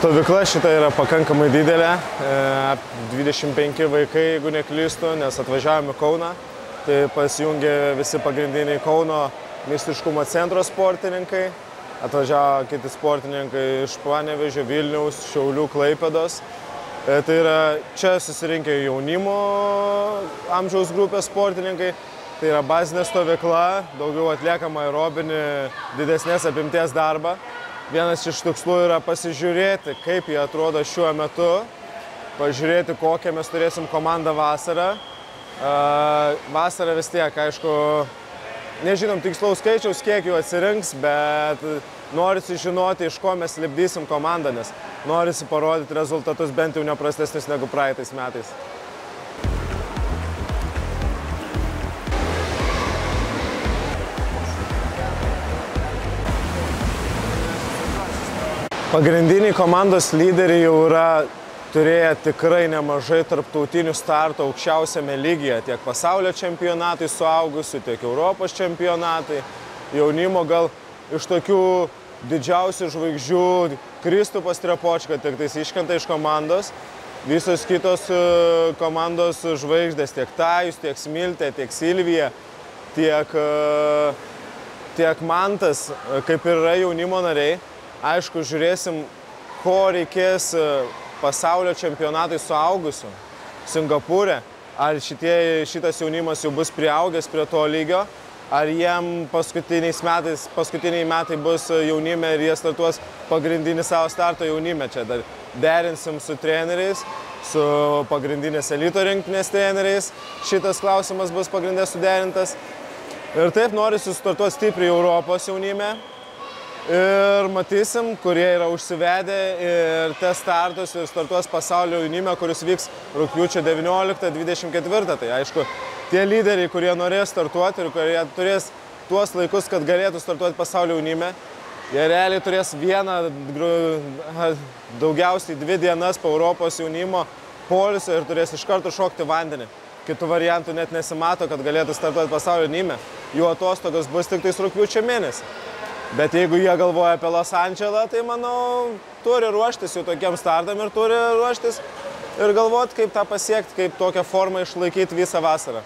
Stovykla šita yra pakankamai didelė, 25 vaikai, jeigu neklystu, nes atvažiavome į Kauną, tai pasijungė visi pagrindiniai Kauno meistriškumo centro sportininkai, atvažiavo kiti sportininkai iš Panevėžio, Vilniaus, Šiaulių, Klaipėdos. Tai yra čia susirinkę jaunimo amžiaus grupės sportininkai, tai yra bazinė stovykla, daugiau atliekama aerobinį didesnės apimties darbą. Vienas iš tikslų yra pasižiūrėti, kaip jie atrodo šiuo metu, pažiūrėti, kokią mes turėsim komandą vasarą. Vasarą vis tiek, aišku, nežinom tikslaus skaičiaus, kiek jų atsirinks, bet norisi žinoti, iš ko mes lipdysim komandą, nes norisi parodyti rezultatus bent jau neprastesnius negu praeitais metais. Pagrindiniai komandos lyderiai jau yra turėję tikrai nemažai tarptautinių startų aukščiausiame lygyje, tiek pasaulio čempionatai suaugusių, tiek Europos čempionatai. Jaunimo gal iš tokių didžiausių žvaigždžių Kristupas Trepočka tik tais iškrenta iš komandos. Visos kitos komandos žvaigždės, tiek Tajus, tiek Smiltė, tiek Silvija, tiek Mantas, kaip ir yra jaunimo nariai. Aišku, žiūrėsim, ko reikės pasaulio čempionatai suaugusių Singapūre. Ar šitas jaunimas jau bus priaugęs prie to lygio, ar jiem paskutiniai metai bus jaunime ir jie startuos pagrindinį savo starto jaunime. Čia dar derinsim su treneriais, su pagrindinės elito rinktinės treneriais. Šitas klausimas bus pagrindė suderintas. Ir taip norisi startuoti stipriai Europos jaunime. Ir matysim, kurie yra užsivedę ir startus ir startuos pasaulio jaunime, kuris vyks rugpjūčio 19-24. Tai aišku, tie lyderiai, kurie norės startuoti ir kurie turės tuos laikus, kad galėtų startuoti pasaulio jaunime, jie realiai turės daugiausiai 2 dienas po Europos jaunimo poilsio ir turės iš karto šokti vandenį. Kitų variantų net nesimato, kad galėtų startuoti pasaulio jaunime. Jų atostogos bus tik tais rugpjūčio mėnesį. Bet jeigu jie galvoja apie Los Andželą, tai manau, turi ruoštis jau tokiem startam ir turi ruoštis ir galvoti, kaip tą pasiekti, kaip tokią formą išlaikyti visą vasarą.